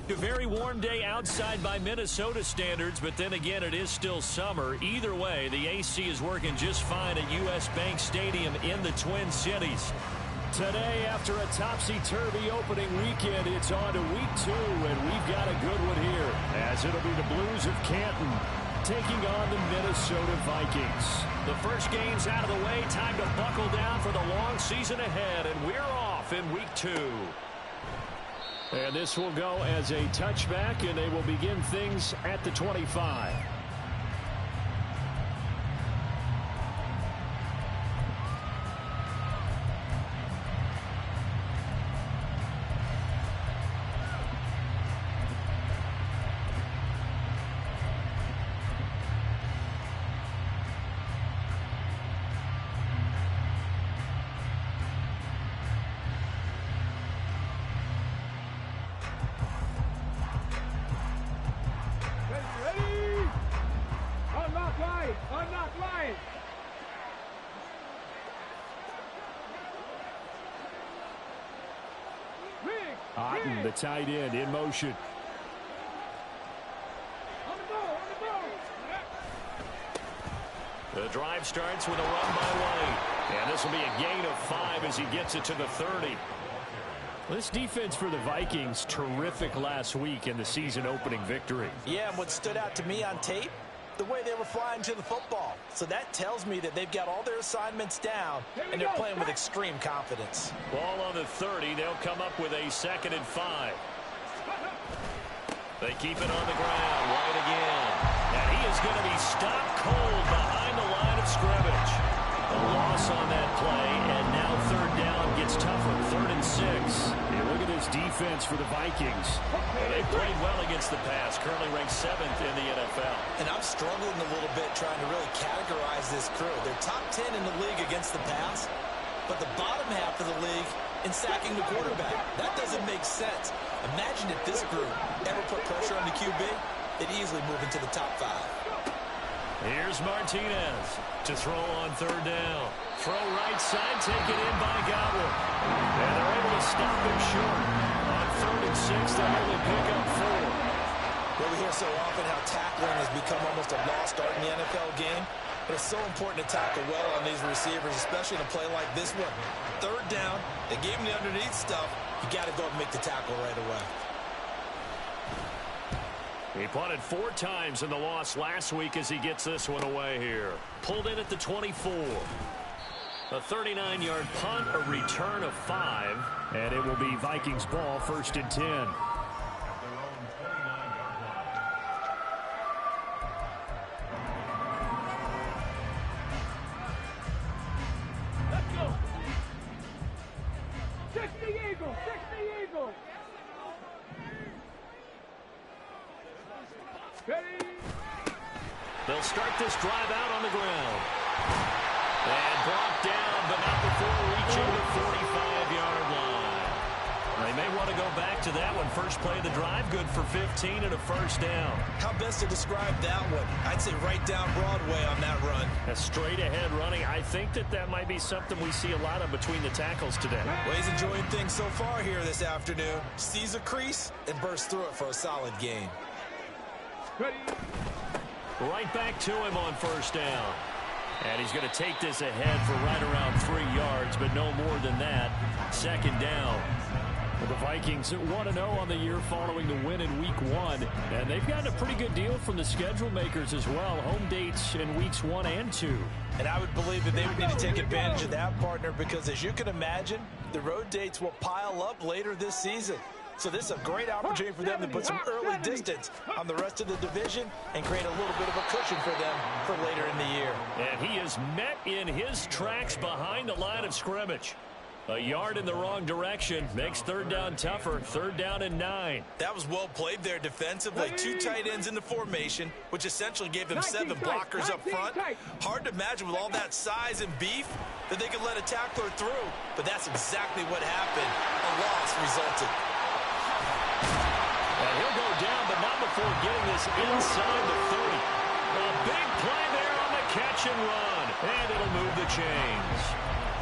A very warm day outside by Minnesota standards, but then again, it is still summer. Either way, the AC is working just fine at U.S. Bank Stadium in the Twin Cities. Today, after a topsy-turvy opening weekend, it's on to week 2, and we've got a good one here, as it'll be the Blues of Canton taking on the Minnesota Vikings. The first game's out of the way. Time to buckle down for the long season ahead, and we're off in week 2. And this will go as a touchback, and they will begin things at the 25. Otten, the tight end, in motion. The drive starts with a run by White. And this will be a gain of 5 as he gets it to the 30. This defense for the Vikings, terrific last week in the season-opening victory. Yeah, and what stood out to me on tape, the way they were flying to the football. So that tells me that they've got all their assignments down, and they're playing with extreme confidence. Ball on the 30. They'll come up with a 2nd and 5. They keep it on the ground. White again. And he is going to be stopped cold behind the line of scrimmage. A loss on that play, and now 3rd down gets tougher. 3rd and 6. Hey, look at this defense for the Vikings. And they played well against the pass, currently ranked 7th in the NFL. And I'm struggling a little bit trying to really categorize this crew. They're top 10 in the league against the pass, but the bottom half of the league in sacking the quarterback. That doesn't make sense. Imagine if this group ever put pressure on the QB, they'd easily move into the top 5. Here's Martinez to throw on 3rd down. Throw right side, taken in by Godwin. And they're able to stop him short. On 3rd and 6, they'll only pick up 4. Well, we hear so often how tackling has become almost a lost art in the NFL game. But it's so important to tackle well on these receivers, especially in a play like this one. 3rd down, they gave him the underneath stuff. You got to go and make the tackle right away. He punted 4 times in the loss last week as he gets this one away here. Pulled in at the 24. A 39-yard punt, a return of 5. And it will be Vikings ball, 1st and 10. Let's go. 60 Eagles, 60 Eagles. They'll start this drive out on the ground. And brought down, but not before reaching the 45-yard line. They may want to go back to that one. First play of the drive, good for 15 and a 1st down. How best to describe that one? I'd say right down Broadway on that run. A straight-ahead running. I think that might be something we see a lot of between the tackles today. Well, he's enjoying things so far here this afternoon. Sees a crease and bursts through it for a solid gain. Right back to him on 1st down. And he's going to take this ahead for right around 3 yards, but no more than that. 2nd down. Well, the Vikings 1-0 on the year following the win in Week 1. And they've gotten a pretty good deal from the schedule makers as well. Home dates in Weeks 1 and 2. And I would believe that they would need to take advantage of that, partner, because as you can imagine, the road dates will pile up later this season. So this is a great opportunity for them to put some early distance on the rest of the division and create a little bit of a cushion for them for later in the year. And he is met in his tracks behind the line of scrimmage. A yard in the wrong direction makes 3rd down tougher. 3rd down and 9. That was well played there defensively. 2 tight ends in the formation, which essentially gave them 7 blockers up front. Hard to imagine with all that size and beef that they could let a tackler through. But that's exactly what happened. A loss resulted. And he'll go down, but not before getting this inside the 30. A big play there on the catch and run. And it'll move the chains.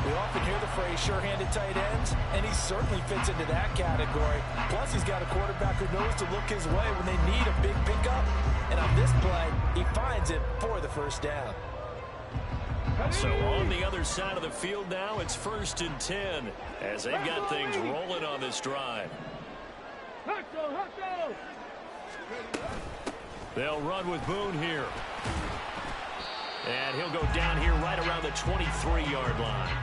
We often hear the phrase sure-handed tight ends, and he certainly fits into that category. Plus, he's got a quarterback who knows to look his way when they need a big pickup. And on this play, he finds it for the first down. So on the other side of the field now, it's 1st and 10 as they've got things rolling on this drive. They'll run with Boone here. And he'll go down here right around the 23-yard line.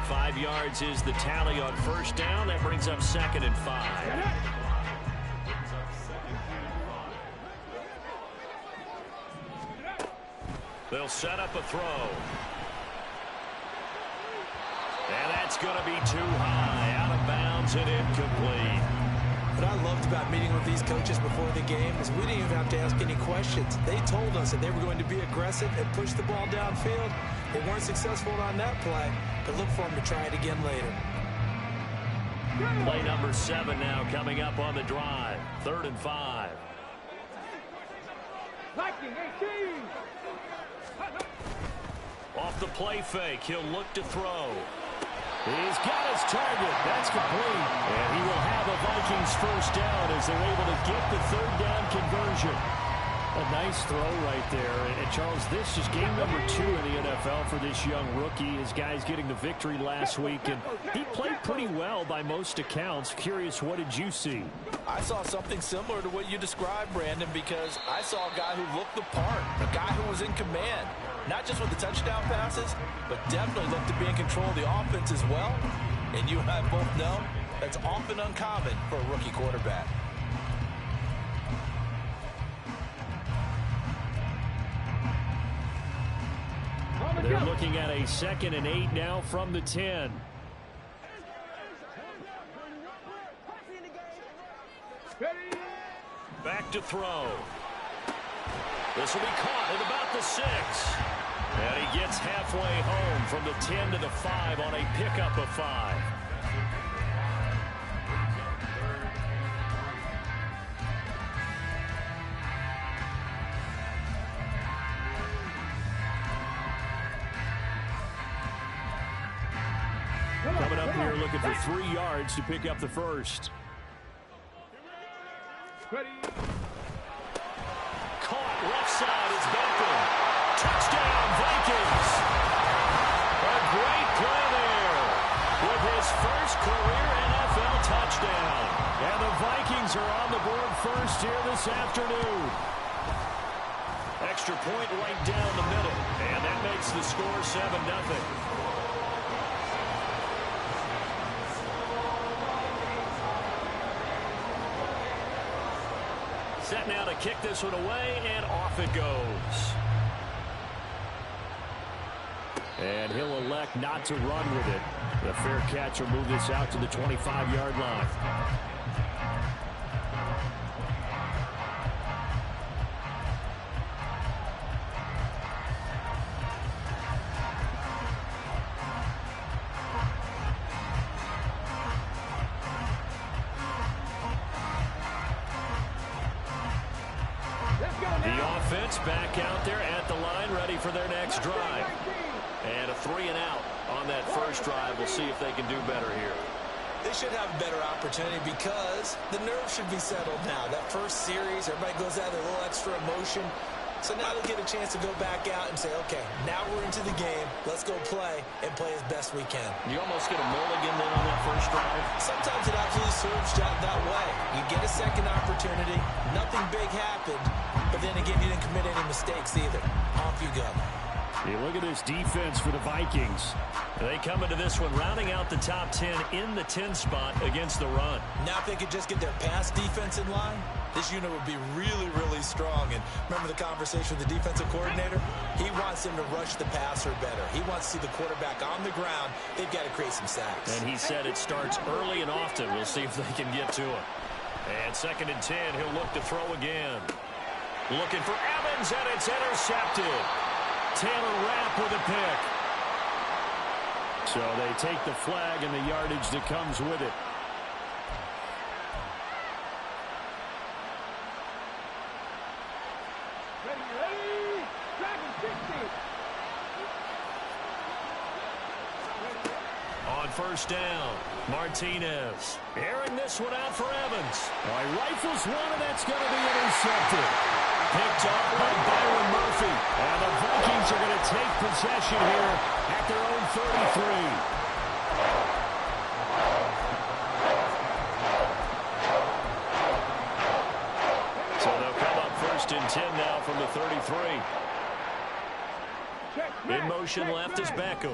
5 yards is the tally on 1st down. That brings up 2nd and 5. They'll set up a throw. And that's going to be too high. Out of bounds and incomplete. What I loved about meeting with these coaches before the game is we didn't even have to ask any questions. They told us that they were going to be aggressive and push the ball downfield. They weren't successful on that play, but look for them to try it again later. Play number 7 now coming up on the drive. 3rd and 5. Viking 18. Off the play fake, he'll look to throw. He's got his target. That's complete. And he will have a Vikings 1st down as they're able to get the 3rd down conversion. A nice throw right there. And Charles, this is game number 2 in the NFL for this young rookie. His guys getting the victory last week, and he played pretty well by most accounts. Curious, what did you see? I saw something similar to what you described, Brandon, because I saw a guy who looked the part, a guy who was in command. Not just with the touchdown passes, but definitely looked to be in control of the offense as well. And you and I both know that's often uncommon for a rookie quarterback. They're looking at a 2nd and 8 now from the 10. Back to throw. This will be caught at about the 6. And he gets halfway home from the 10 to the 5 on a pickup of 5. Coming up here looking for 3 yards to pick up the 1st. Caught left side. It's Viking. Touchdown Vikings. A great play there with his first career NFL touchdown. And the Vikings are on the board first here this afternoon. Extra point right down the middle. And that makes the score 7-0. Set now to kick this one away, and off it goes. And he'll elect not to run with it. The fair catch will move this out to the 25-yard line. Back out there at the line, ready for their next drive. And a 3 and out on that first drive. We'll see if they can do better here. They should have a better opportunity because the nerves should be settled now. That first series, everybody goes out with a little extra emotion. So now they'll get a chance to go back out and say, okay, now we're into the game. Let's go play and play as best we can. You almost get a mulligan then on that first drive. Sometimes it absolutely serves that way. You get a second opportunity. Nothing big happened. But then again, you didn't commit any mistakes either. Off you go. You look at this defense for the Vikings. They come into this one rounding out the top 10 in the 10 spot against the run. Now if they could just get their pass defense in line, this unit would be really, really strong. And remember the conversation with the defensive coordinator? He wants them to rush the passer better. He wants to see the quarterback on the ground. They've got to create some sacks. And he said it starts early and often. We'll see if they can get to it. And 2nd and 10, he'll look to throw again. Looking for Evans, and it's intercepted. Taylor Rapp with a pick. So they take the flag and the yardage that comes with it. first down. Martinez airing this one out for Evans. All right, rifles one, and that's going to be intercepted. Picked off by Byron Murphy. And the Vikings are going to take possession here at their own 33. So they'll come up 1st and 10 now from the 33. In motion left is Beckham.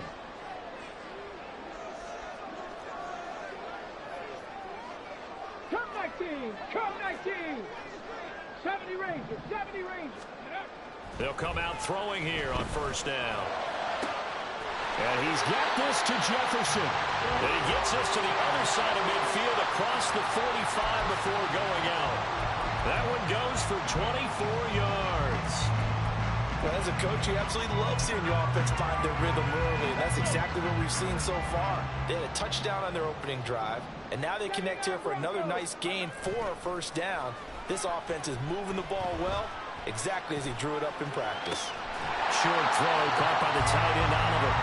Come 19. 70 Rangers. 70 Rangers. They'll come out throwing here on 1st down. And he's got this to Jefferson. And he gets us to the other side of midfield across the 45 before going out. That one goes for 24 yards. Well, as a coach, you absolutely love seeing your offense find their rhythm early, and that's exactly what we've seen so far. They had a touchdown on their opening drive, and now they connect here for another nice gain for a 1st down. This offense is moving the ball well, exactly as he drew it up in practice. Short throw caught by the tight end Oliver.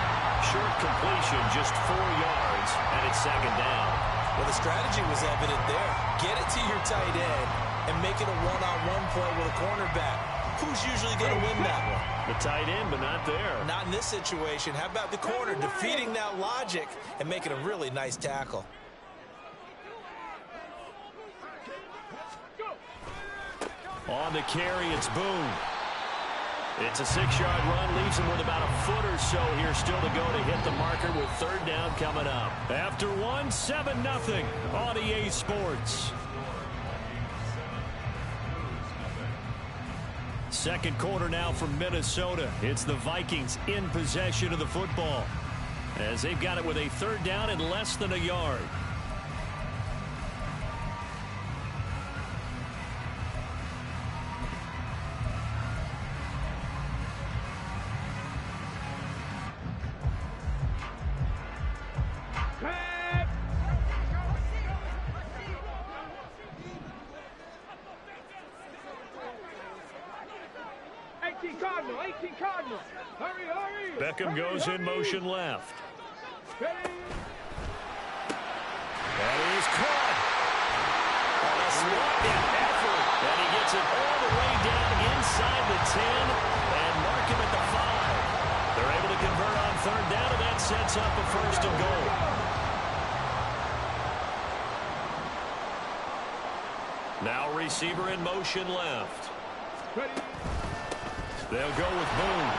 Short completion, just 4 yards, and it's 2nd down. Well, the strategy was evident there. Get it to your tight end and make it a one-on-one play with a cornerback. Who's usually going to win that one? The tight end, but not there. Not in this situation. How about the corner defeating that logic and making a really nice tackle? On the carry, it's Boone. It's a 6-yard run, leaves him with about a foot or so here still to go to hit the marker with 3rd down coming up. After 7-0 on EA Sports. 2nd quarter now from Minnesota. It's the Vikings in possession of the football as they've got it with a 3rd down and less than a yard. Cardinal. Hurry, hurry. Beckham goes in motion left. Ready. That is caught. On a splendid effort. And he gets it all the way down inside the 10 and mark him at the 5. They're able to convert on 3rd down, and that sets up a 1st and goal. Now receiver in motion left. Ready. They'll go with Boone.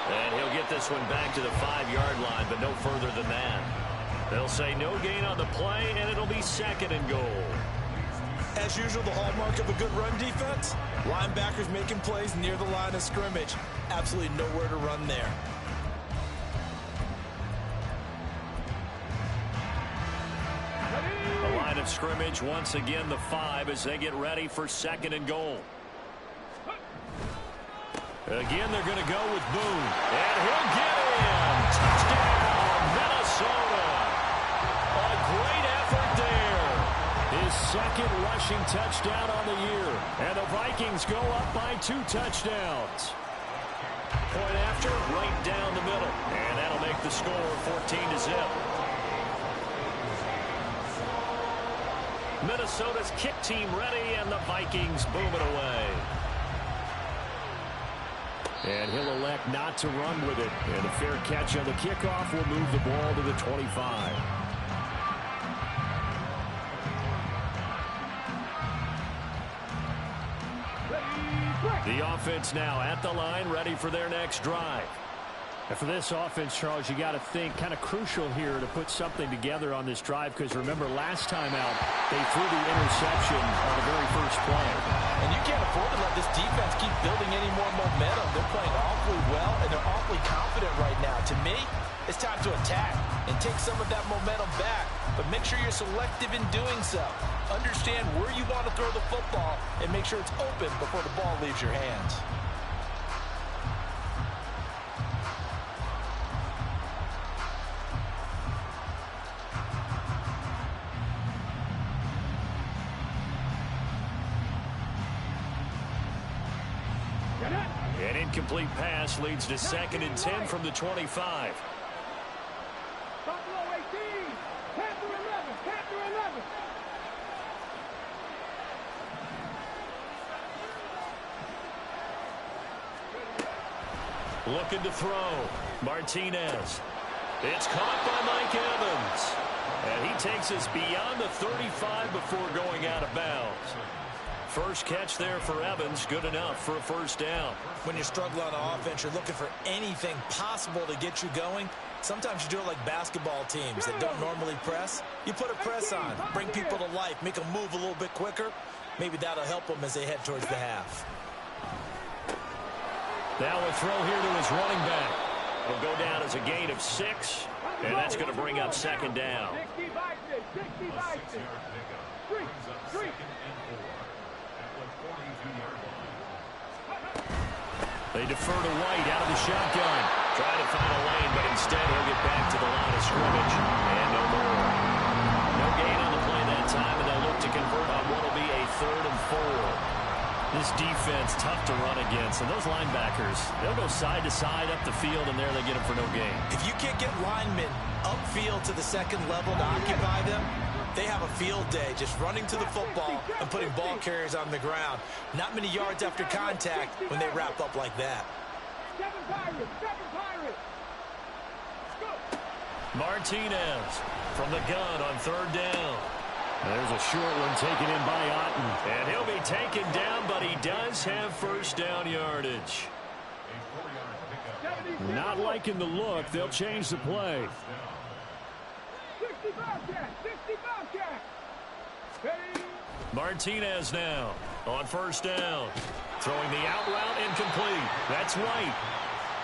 And he'll get this one back to the 5-yard line, but no further than that. They'll say no gain on the play, and it'll be 2nd and goal. As usual, the hallmark of a good run defense, linebackers making plays near the line of scrimmage. Absolutely nowhere to run there. The line of scrimmage, once again, the 5 as they get ready for 2nd and goal. Again, they're going to go with Boone. And he'll get in. Touchdown, Minnesota. A great effort there. His 2nd rushing touchdown on the year. And the Vikings go up by 2 touchdowns. Point after, right down the middle. And that'll make the score 14-0. Minnesota's kick team ready, and the Vikings boom it away. And he'll elect not to run with it. And a fair catch on the kickoff will move the ball to the 25. The offense now at the line, ready for their next drive. And for this offense, Charles, you got to think kind of crucial here to put something together on this drive, because remember last time out they threw the interception on the very first play. And you can't afford to let this defense keep building any more momentum. They're playing awfully well, and they're awfully confident right now. To me, it's time to attack and take some of that momentum back, but make sure you're selective in doing so. Understand where you want to throw the football and make sure it's open before the ball leaves your hands. An incomplete pass leads to 2nd and 10 from the 25. Buffalo 18. Looking to throw. Martinez. It's caught by Mike Evans. And he takes us beyond the 35 before going out of bounds. First catch there for Evans. Good enough for a first down. When you're struggling on offense, you're looking for anything possible to get you going. Sometimes you do it like basketball teams that don't normally press. You put a press on, bring people to life, make them move a little bit quicker. Maybe that'll help them as they head towards the half. Now a throw here to his running back. It'll go down as a gain of 6, and that's going to bring up second down. 60 Viking, 60 Viking. Street. They defer to White out of the shotgun. Trying to find a lane, but instead he'll get back to the line of scrimmage. And no more. No gain on the play that time, and they'll look to convert on what will be a 3rd and 4. This defense, tough to run against. And those linebackers, they'll go side to side up the field, and there they get them for no gain. If you can't get linemen upfield to the second level to occupy them, they have a field day just running to the football and putting ball carriers on the ground. Not many yards after contact when they wrap up like that. 7 Pirates. Go. Martinez from the gun on 3rd down. There's a short one taken in by Otten. And he'll be taken down, but he does have first down yardage. Not liking the look. They'll change the play. 60 Bobcat. Ready. Martinez now on 1st down. Throwing the out route incomplete. That's White.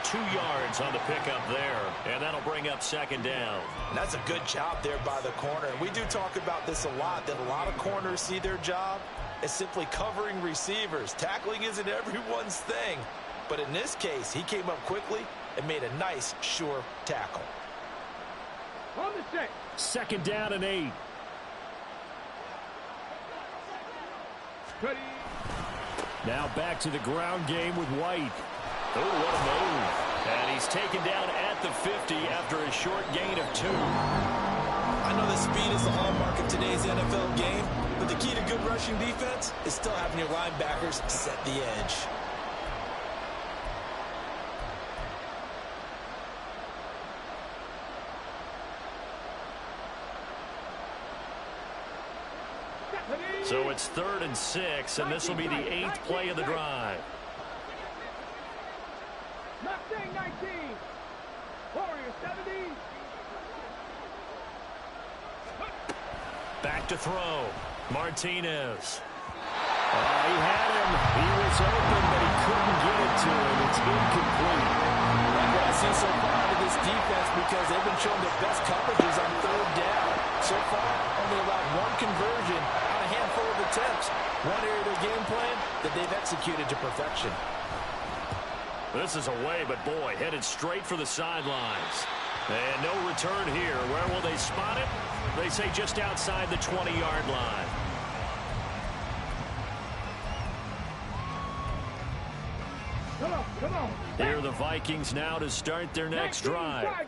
2 yards on the pickup there, and that'll bring up second down. And that's a good job there by the corner. And we do talk about this a lot, that a lot of corners see their job as simply covering receivers. Tackling isn't everyone's thing. But in this case, he came up quickly and made a nice, sure tackle. On the set. 2nd down and 8. Ready. Now back to the ground game with White. Oh, what a move. And he's taken down at the 50 after a short gain of 2. I know that speed is the hallmark of today's NFL game, but the key to good rushing defense is still having your linebackers set the edge. So it's 3rd and 6, and this will be the 8th play of the drive. Mustang 19. Warrior 70. Back to throw. Martinez. He had him. He was open, but he couldn't get it to him. It's incomplete. Like what I see so far out of this defense, because they've been showing their best coverages on 3rd down. So far, only allowed 1 conversion on a handful of attempts. One area of their game plan that they've executed to perfection. This is away, but boy, headed straight for the sidelines. And no return here. Where will they spot it? They say just outside the 20-yard line. Come on. Here are the Vikings now to start their next drive.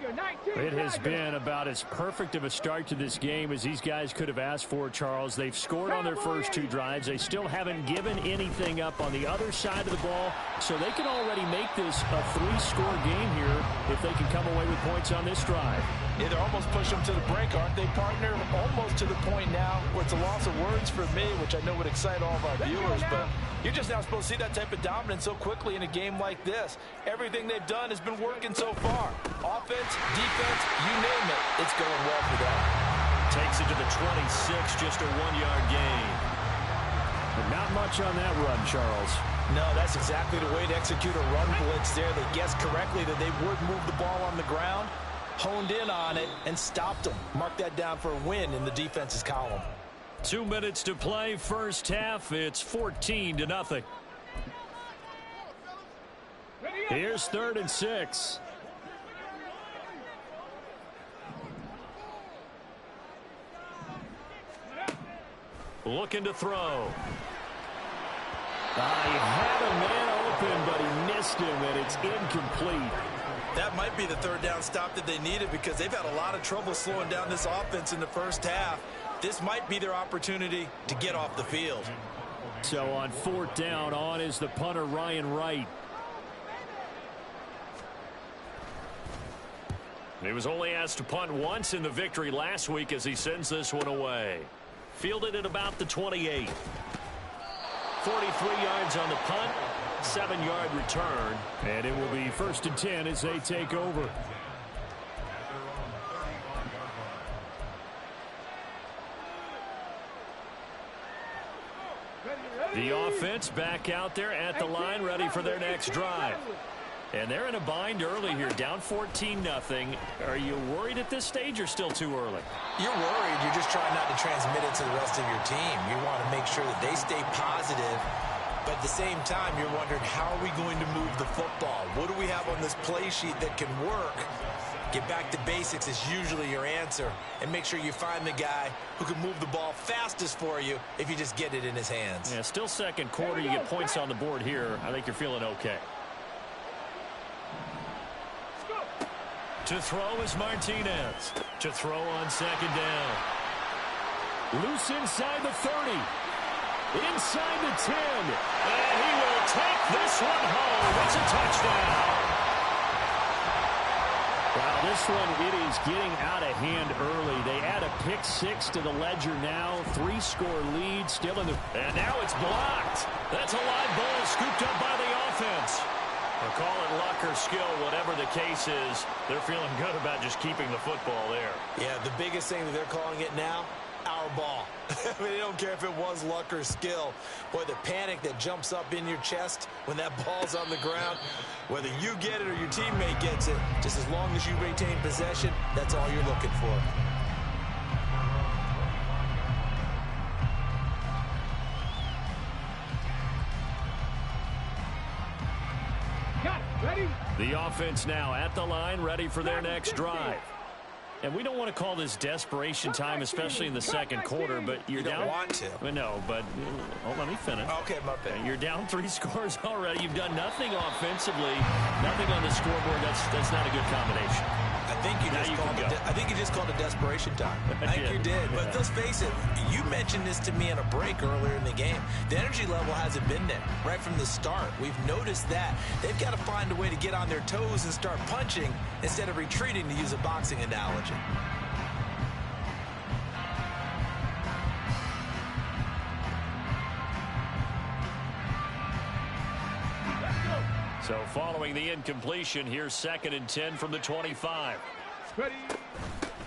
It has been about as perfect of a start to this game as these guys could have asked for, Charles. They've scored on their first 2 drives. They still haven't given anything up on the other side of the ball, so they can already make this a 3-score game here if they can come away with points on this drive. Yeah, they're almost pushing them to the brink, aren't they, partner? Almost to the point now where it's a loss of words for me, which I know would excite all of our viewers, but you're just now supposed to see that type of dominance so quickly in a game like this. Everything they've done has been working so far. Offense, defense, you name it, it's going well for them. Takes it to the 26, just a 1-yard gain. But not much on that run, Charles. No, that's exactly the way to execute a run blitz there. They guessed correctly that they would move the ball on the ground, honed in on it, and stopped them. Mark that down for a win in the defense's column. 2 minutes to play, first half. It's 14-0. Here's 3rd and 6. Looking to throw. He had a man open, but he missed him, and it's incomplete. That might be the 3rd down stop that they needed, because they've had a lot of trouble slowing down this offense in the first half. This might be their opportunity to get off the field. So on 4th down, on is the punter, Ryan Wright. He was only asked to punt once in the victory last week as he sends this one away. Fielded at about the 28. 43 yards on the punt, 7-yard return. And it will be 1st and 10 as they take over. The offense back out there at the line, ready for their next drive. And they're in a bind early here, down 14-0. Are you worried at this stage or still too early? You're worried. You're just trying not to transmit it to the rest of your team. You want to make sure that they stay positive. But at the same time, you're wondering, how are we going to move the football? What do we have on this play sheet that can work? Get back to basics is usually your answer. And make sure you find the guy who can move the ball fastest for you if you just get it in his hands. Yeah, still second quarter. You get points on the board here. I think you're feeling okay. To throw is Martinez. To throw on second down. Loose inside the 30. Inside the 10. And he will take this one home. It's a touchdown. Wow, this one, it is getting out of hand early. They add a pick 6 to the ledger now. 3-score lead still in the... And now it's blocked. That's a live ball scooped up by the offense. They'll call it luck or skill, whatever the case is. They're feeling good about just keeping the football there. Yeah, the biggest thing that they're calling it now, our ball. I mean, they don't care if it was luck or skill. Boy, the panic that jumps up in your chest when that ball's on the ground, whether you get it or your teammate gets it, just as long as you retain possession, that's all you're looking for. Ready? The offense now at the line, ready for their next drive. And we don't want to call this desperation time, especially in the second quarter, but you're down. You don't want to. Well, no, but let me finish. Okay, my bad. You're down 3 scores already. You've done nothing offensively, nothing on the scoreboard. That's not a good combination. I think you just called it desperation time. I think you did. But let's face it, you mentioned this to me in a break earlier in the game. The energy level hasn't been there right from the start. We've noticed that. They've got to find a way to get on their toes and start punching instead of retreating, to use a boxing analogy. So following the incompletion, here's 2nd and 10 from the 25. Ready?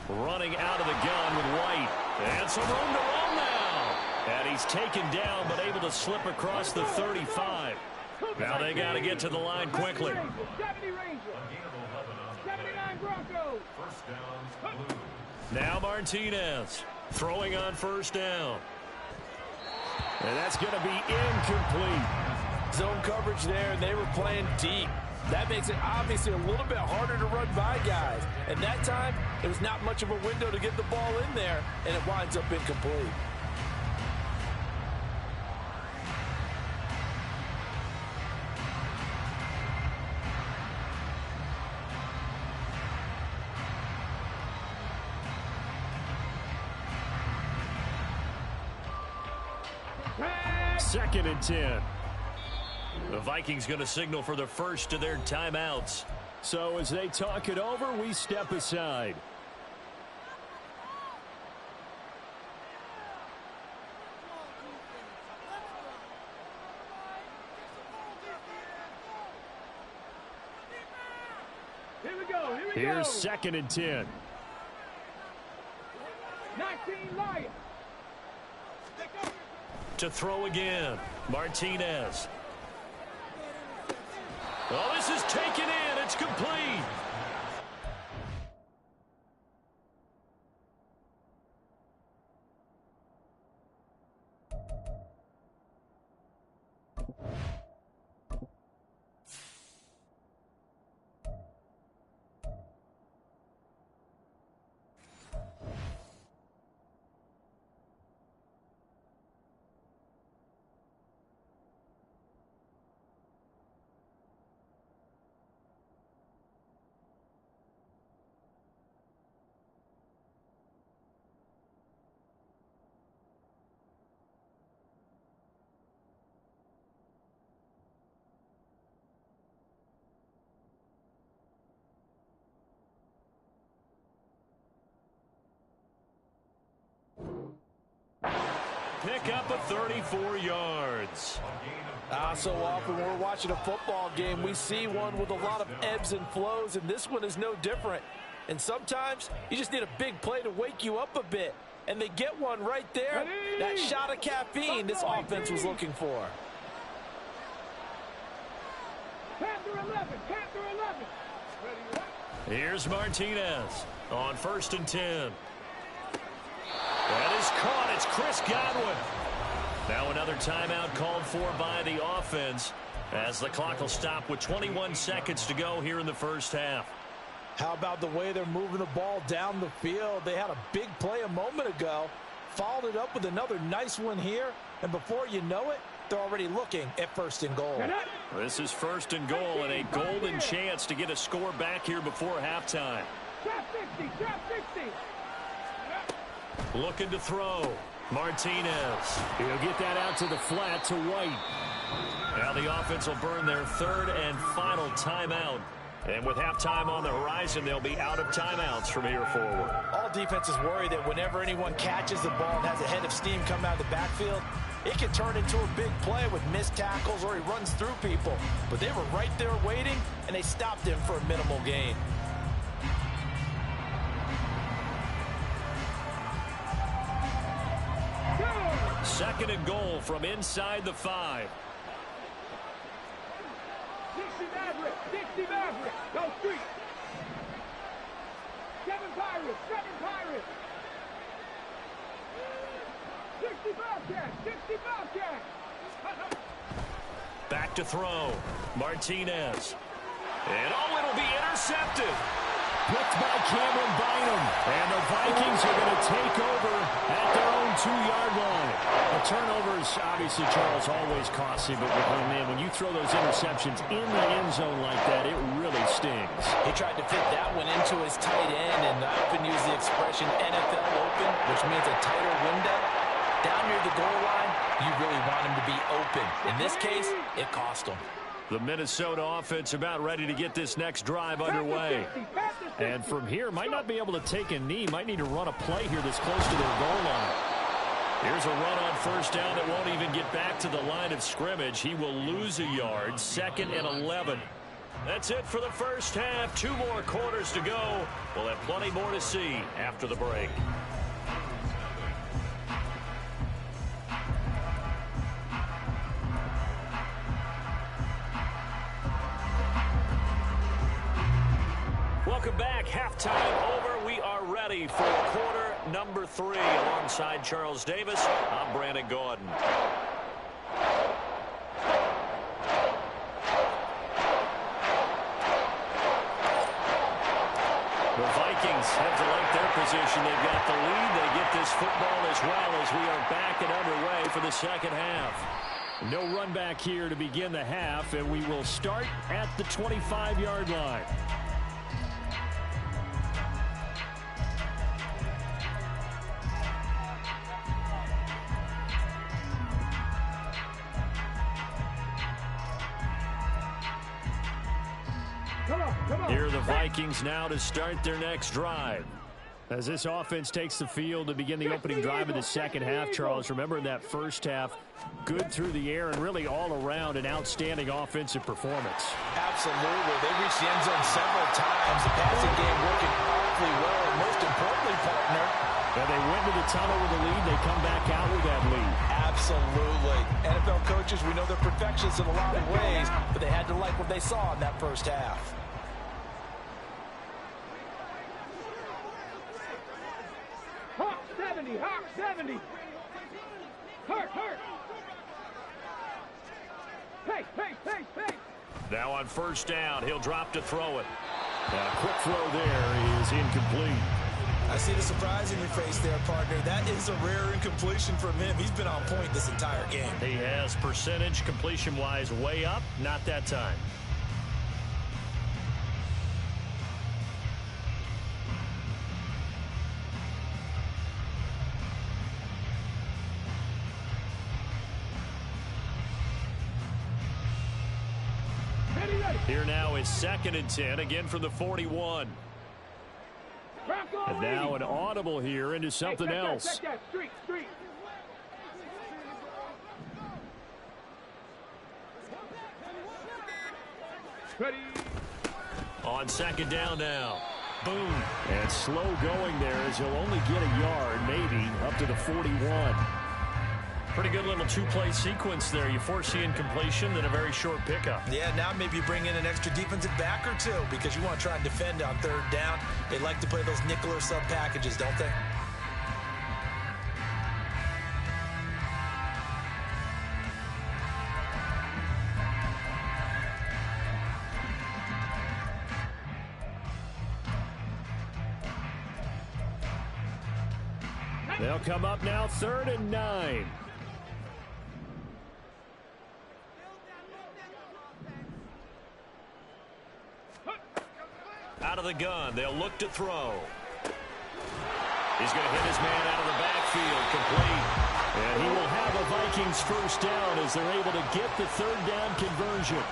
Running out of the gun with White. And some room to run now. And he's taken down but able to slip across the 35. Now they got to get to the line quickly. 70 Rangers. 79 Broncos. Now Martinez throwing on 1st down. And that's going to be incomplete. Zone coverage there, and they were playing deep. That makes it obviously a little bit harder to run by guys. And that time, there was not much of a window to get the ball in there, and it winds up incomplete. Second and 10. The Vikings going to signal for the first of their timeouts. So as they talk it over, we step aside. Here we go. Here's 2nd and 10. 19 Lions. To throw again, Martinez. Oh, this is taken in. It's complete. pick up of 34 yards. So often when we're watching a football game, we see one with a lot of ebbs and flows, and this one is no different. And sometimes you just need a big play to wake you up a bit. And they get one right there. That shot of caffeine this offense was looking for. Panther 11, Panther 11. Here's Martinez on 1st and 10. That is caught. It's Chris Godwin. Now another timeout called for by the offense as the clock will stop with 21 seconds to go here in the first half. How about the way they're moving the ball down the field? They had a big play a moment ago, followed it up with another nice one here, and before you know it, they're already looking at 1st and goal. This is 1st and goal and a golden chance to get a score back here before halftime. Trap 60, trap 60. Looking to throw. Martinez. He'll get that out to the flat to White. Now the offense will burn their 3rd and final timeout. And with halftime on the horizon, they'll be out of timeouts from here forward. All defenses worry that whenever anyone catches the ball and has a head of steam come out of the backfield, it can turn into a big play with missed tackles or he runs through people. But they were right there waiting, and they stopped him for a minimal gain. Second and goal from inside the 5. Dixie Maverick, go street. 7 Pirates, 7 Pirates. 60 Bobcats, 60 Bobcats. Back to throw. Martinez. And it'll be intercepted. Picked by Cameron Bynum. And the Vikings are going to take over at their own 2-yard line. A turnover is obviously, Charles, always costly, but man, when you throw those interceptions in the end zone like that, it really stings. He tried to fit that one into his tight end, and I often use the expression NFL open, which means a tighter window. Down near the goal line, you really want him to be open. In this case, it cost him. The Minnesota offense about ready to get this next drive underway. And from here, might not be able to take a knee. Might need to run a play here this close to their goal line. Here's a run on 1st down that won't even get back to the line of scrimmage. He will lose a yard. 2nd and 11. That's it for the first half. 2 more quarters to go. We'll have plenty more to see after the break. Welcome back. Halftime over. We are ready for quarter number 3. Alongside Charles Davis, I'm Brandon Gordon. The Vikings have to like their position. They've got the lead. They get this football as well as we are back and underway for the second half. No run back here to begin the half, and we will start at the 25-yard line. Here are the Vikings now to start their next drive. As this offense takes the field to begin the opening drive of the second half, Charles, remember in that first half, good through the air and really all around an outstanding offensive performance. Absolutely. They reached the end zone several times. The passing game working awfully well. And most importantly, partner, and they went to the tunnel with a lead. They come back out with that lead. Absolutely. NFL coaches, we know they're perfectionists in a lot of ways, but they had to like what they saw in that first half. Hawk 70, Hawk 70. Hurt. Hey. Now on 1st down, he'll drop to throw it. A quick throw there is incomplete. I see the surprise in your face there, partner. That is a rare incompletion from him. He's been on point this entire game. He has percentage completion-wise way up. Not that time. Here now is 2nd and 10, again from the 41. And now an audible here into something else. Street. Ready. On second down now. Boom. And slow going there as he'll only get a yard, maybe, up to the 41. Pretty good little two-play sequence there. You foresee incompletion, then a very short pickup. Yeah, now maybe you bring in an extra defensive back or two because you want to try and defend on third down. They like to play those nickel or sub packages, don't they? They'll come up now 3rd and 9. Out of the gun. They'll look to throw. He's going to hit his man out of the backfield. Complete. And he will have a Vikings first down as they're able to get the third down conversion.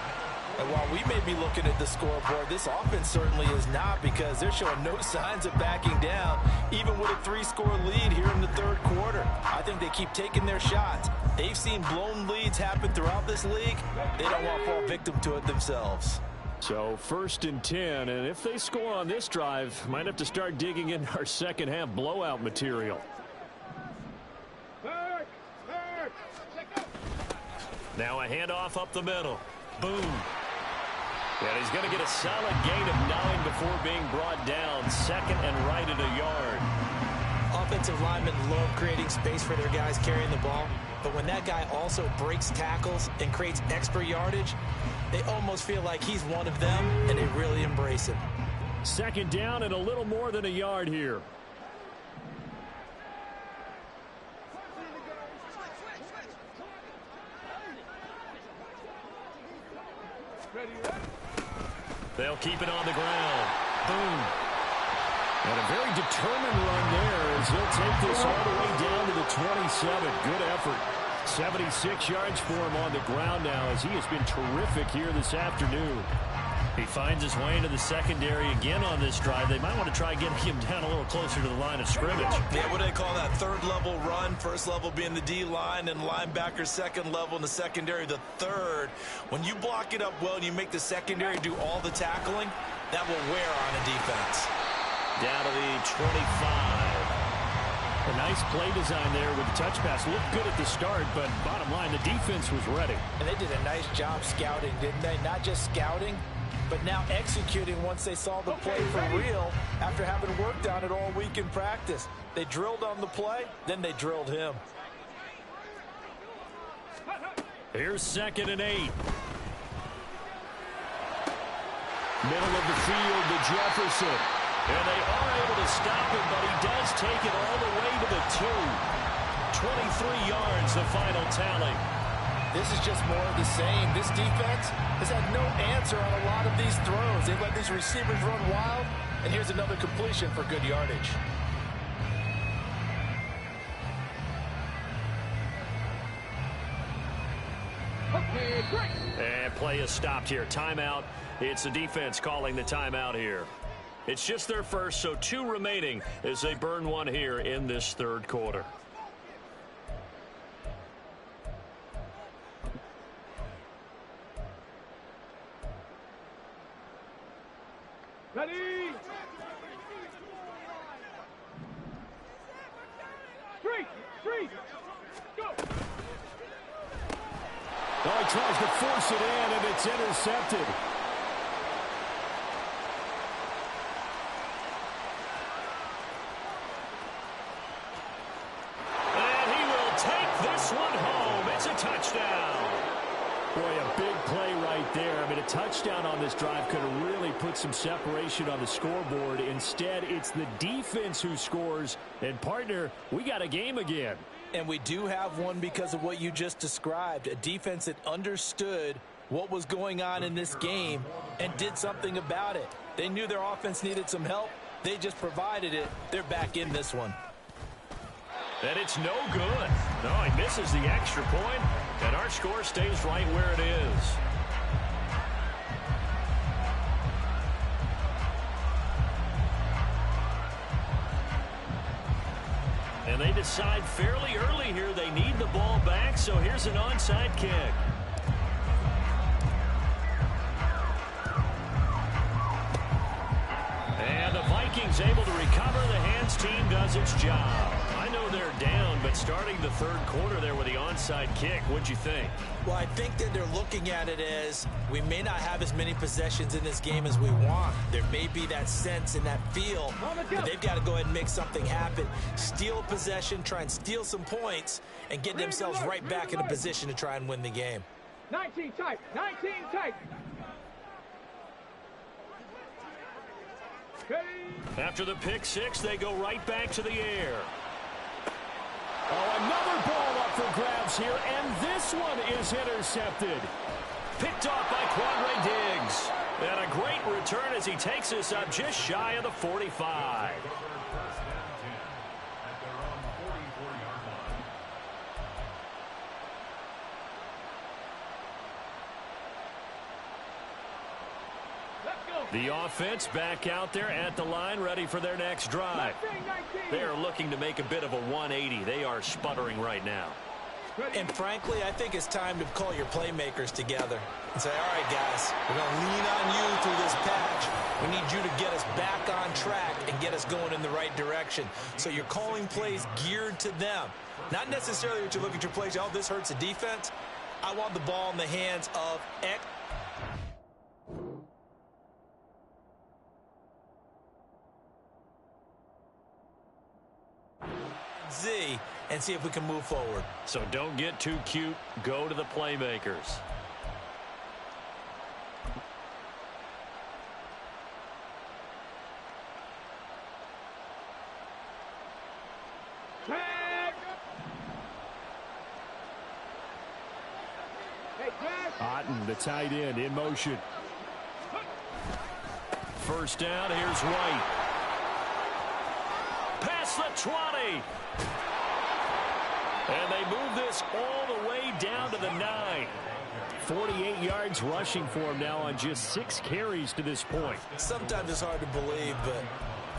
And while we may be looking at the scoreboard, this offense certainly is not because they're showing no signs of backing down, even with a 3-score lead here in the third quarter. I think they keep taking their shots. They've seen blown leads happen throughout this league. They don't want to fall victim to it themselves. So 1st and 10, and if they score on this drive, might have to start digging in our second half blowout material. Now a handoff up the middle. Boom. And he's going to get a solid gain of 9 before being brought down. Second and right at a yard. Offensive linemen love creating space for their guys carrying the ball. But when that guy also breaks tackles and creates extra yardage, they almost feel like he's one of them, and they really embrace him. Second down and a little more than a yard here. They'll keep it on the ground. Boom. And a very determined run there as he'll take this all the way down to the 27. Good effort. 76 yards for him on the ground now as he has been terrific here this afternoon. He finds his way into the secondary again on this drive. They might want to try getting him down a little closer to the line of scrimmage. Yeah, what do they call that? Third level run. First level being the D-line and linebacker. Second level in the secondary, the third. When you block it up well and you make the secondary do all the tackling, that will wear on a defense. Down to the 25. A nice play design there with the touch pass. Looked good at the start, but bottom line, the defense was ready. And they did a nice job scouting, didn't they? Not just scouting, but now executing once they saw the play for real after having worked on it all week in practice. They drilled on the play, then they drilled him. Here's 2nd and 8. Middle of the field to Jefferson. And they are able to stop him, but he does take it all the way to the 2. 23 yards, the final tally. This is just more of the same. This defense has had no answer on a lot of these throws. They've let these receivers run wild, and here's another completion for good yardage. Okay, great. And play is stopped here. Timeout. It's the defense calling the timeout here. It's just their first, so 2 remaining as they burn one here in this third quarter. Ready. Street. Go. Oh, he tries to force it in, and it's intercepted. Touchdown. Boy, a big play right there. I mean, a touchdown on this drive could have really put some separation on the scoreboard. Instead, it's the defense who scores. And, partner, we got a game again. And we do have one because of what you just described. A defense that understood what was going on in this game and did something about it. They knew their offense needed some help. They just provided it. They're back in this one. And it's no good. No, he misses the extra point, and our score stays right where it is. And they decide fairly early here they need the ball back, so here's an onside kick. does its job. I know they're down, but starting the third quarter there with the onside kick, what'd you think? Well, I think that they're looking at it as we may not have as many possessions in this game as we want. There may be that sense and that feel, but they've got to go ahead and make something happen. Steal possession, try and steal some points, and get themselves right back in a position to try and win the game. 19 tight, 19 tight. After the pick six, they go right back to the air. Oh, another ball up for grabs here, and this one is intercepted. Picked off by Quandre Diggs. And a great return as he takes us up just shy of the 45. The offense back out there at the line, ready for their next drive. They are looking to make a bit of a 180. They are sputtering right now. And frankly, I think it's time to call your playmakers together and say, all right, guys, we're going to lean on you through this patch. We need you to get us back on track and get us going in the right direction. So you're calling plays geared to them. Not necessarily that you look at your plays, oh, this hurts the defense. I want the ball in the hands of X. Z, and see if we can move forward. So don't get too cute. Go to the playmakers. Otten, the tight end, in motion. First down, here's White. Past the 20. And they move this all the way down to the 9. 48 yards rushing for him now on just 6 carries to this point. Sometimes it's hard to believe, but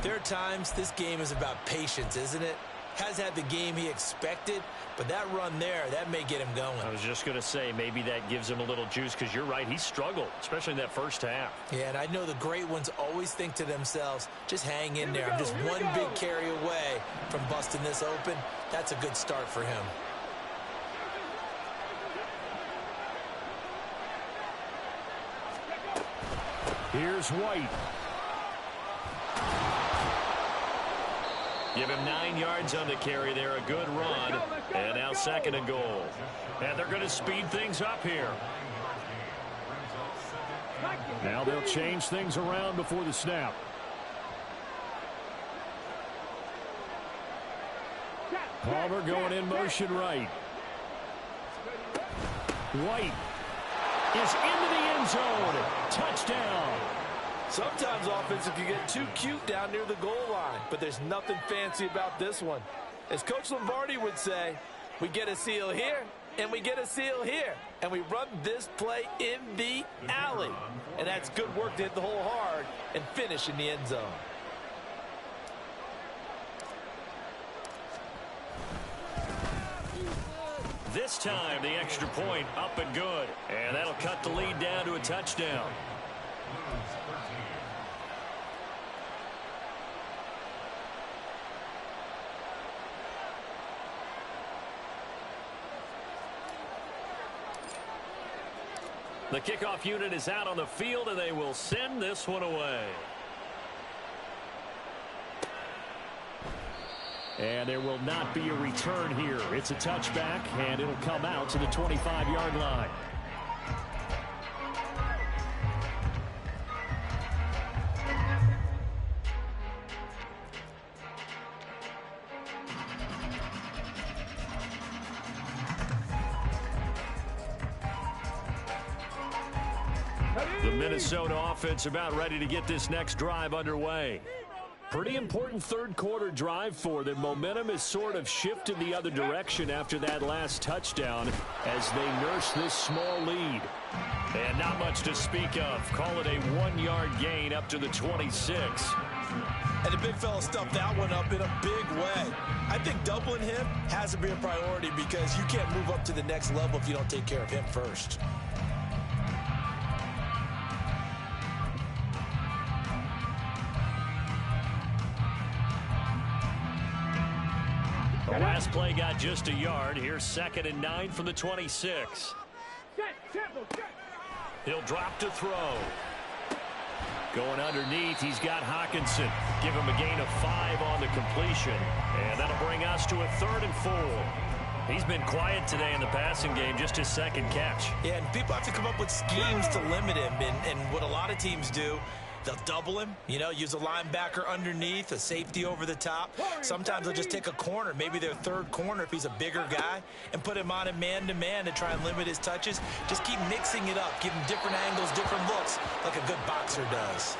there are times this game is about patience, isn't it? Has had the game he expected, but that run there, that may get him going. I was just going to say, maybe that gives him a little juice, because you're right, he struggled, especially in that first half. Yeah, and I know the great ones always think to themselves, just hang in there. I'm just one big carry away from busting this open. That's a good start for him. Here's White. Give him 9 yards on the carry there, a good run. And now 2nd and goal. And they're going to speed things up here. Now they'll change things around before the snap. Palmer going in motion right. White is into the end zone. Touchdown. Sometimes offenses can get too cute down near the goal line, but there's nothing fancy about this one. As Coach Lombardi would say, we get a seal here, and we get a seal here, and we run this play in the alley. And that's good work to hit the hole hard and finish in the end zone. This time, the extra point up and good. And that'll cut the lead down to a touchdown. The kickoff unit is out on the field, and they will send this one away. And there will not be a return here. It's a touchback, and it'll come out to the 25-yard line. The Minnesota offense about ready to get this next drive underway. Pretty important third quarter drive for them. Momentum is sort of shifted the other direction after that last touchdown as they nurse this small lead. And not much to speak of. Call it a 1-yard gain up to the 26. And the big fella stuffed that one up in a big way. I think doubling him has to be a priority because you can't move up to the next level if you don't take care of him first. The last play got just a yard. Here's 2nd and 9 from the 26. He'll drop to throw. Going underneath, he's got Hawkinson. Give him a gain of 5 on the completion. And that'll bring us to a 3rd and 4. He's been quiet today in the passing game, just his 2nd catch. Yeah, and people have to come up with schemes to limit him. And what a lot of teams do, they'll double him, use a linebacker underneath, a safety over the top. Sometimes they'll just take a corner, maybe their 3rd corner if he's a bigger guy, and put him on a man-to-man to try and limit his touches. Just keep mixing it up, give him different angles, different looks, like a good boxer does.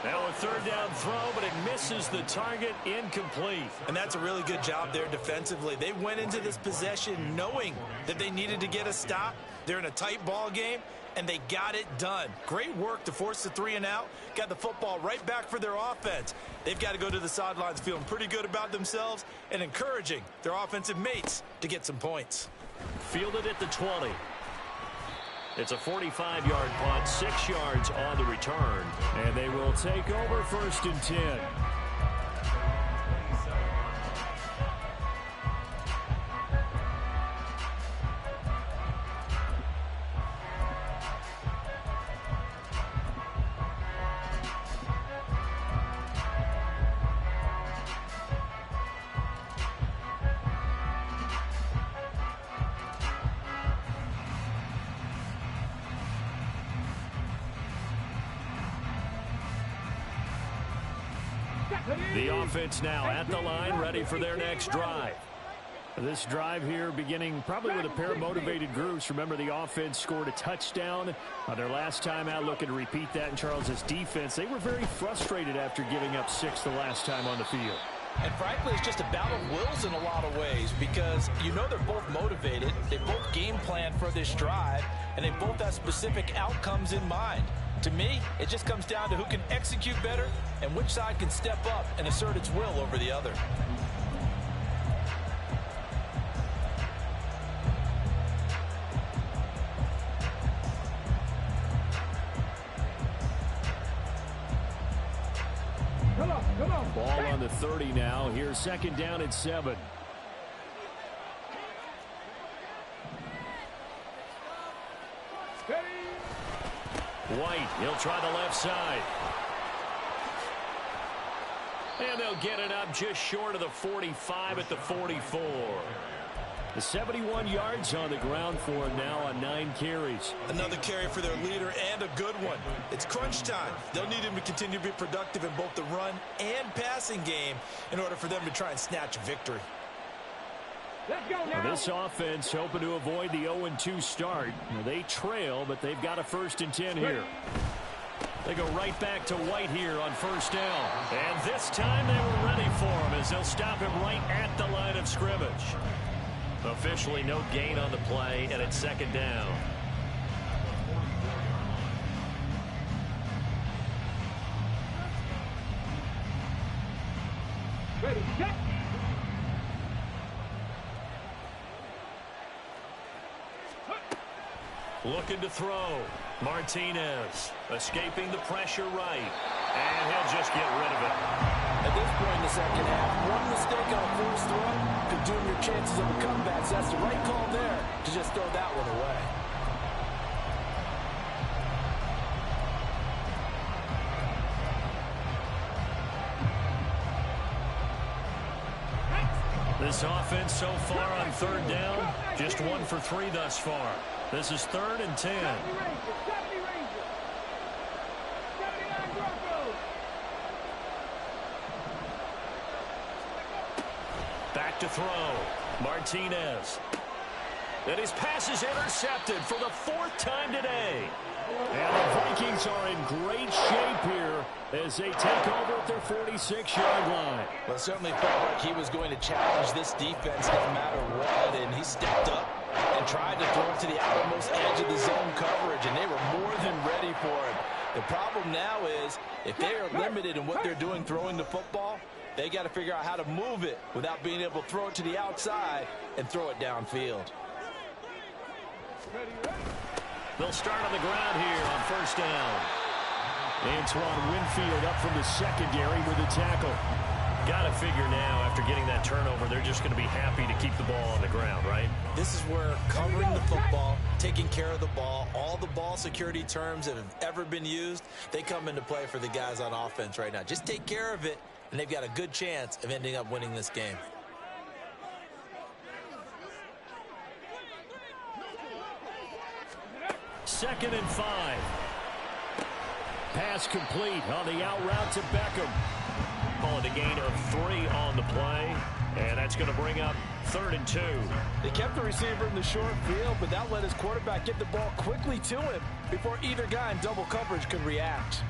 Now a 3rd down throw, but it misses the target, incomplete. And that's a really good job there defensively. They went into this possession knowing that they needed to get a stop. They're in a tight ball game, and they got it done. Great work to force the 3 and out. Got the football right back for their offense. They've got to go to the sidelines feeling pretty good about themselves and encouraging their offensive mates to get some points. Fielded at the 20. It's a 45-yard punt, 6 yards on the return. And they will take over 1st and 10. The offense now at the line, ready for their next drive. This drive here beginning probably with a pair of motivated groups. Remember, the offense scored a touchdown on their last time out, looking to repeat that in Charles's defense. They were very frustrated after giving up 6 the last time on the field. And frankly, it's just a battle of wills in a lot of ways because they're both motivated. They both game plan for this drive, and they both have specific outcomes in mind. To me, it just comes down to who can execute better and which side can step up and assert its will over the other. Come on. Ball on the 30 now. Here's 2nd down and 7. White, he'll try the left side. And they'll get it up just short of the 45 at the 44. The 71 yards on the ground for him now on 9 carries. Another carry for their leader and a good one. It's crunch time. They'll need him to continue to be productive in both the run and passing game in order for them to try and snatch a victory. Let's go now. This offense hoping to avoid the 0-2 start. They trail, but they've got a 1st and 10 here. They go right back to White here on 1st down. And this time they were ready for him as they'll stop him right at the line of scrimmage. Officially no gain on the play, and it's 2nd down. Ready, set. Looking to throw. Martinez escaping the pressure right. And he'll just get rid of it. At this point in the 2nd half, one mistake on a first throw could doom your chances of a comeback. So that's the right call there to just throw that one away. This offense so far on 3rd down, just 1 for 3 thus far. This is 3rd and 10. Back to throw. Martinez. And his pass is intercepted for the 4th time today. And the Vikings are in great shape here as they take over at their 46-yard line. Well, it certainly felt like he was going to challenge this defense no matter what, and he stepped up and tried to throw it to the outermost edge of the zone coverage, and they were more than ready for it. The problem now is if they are limited in what they're doing throwing the football, they got to figure out how to move it without being able to throw it to the outside and throw it downfield. They'll start on the ground here on 1st down. Antoine Winfield up from the secondary with a tackle. Got to figure now, after getting that turnover, they're just going to be happy to keep the ball on the ground, right? This is where covering the football, taking care of the ball, all the ball security terms that have ever been used, they come into play for the guys on offense right now. Just take care of it, and they've got a good chance of ending up winning this game. Second and 5. Pass complete on the out route to Beckham. Call it a gain of 3 on the play, and that's going to bring up 3rd and 2. They kept the receiver in the short field, but that let his quarterback get the ball quickly to him before either guy in double coverage could react.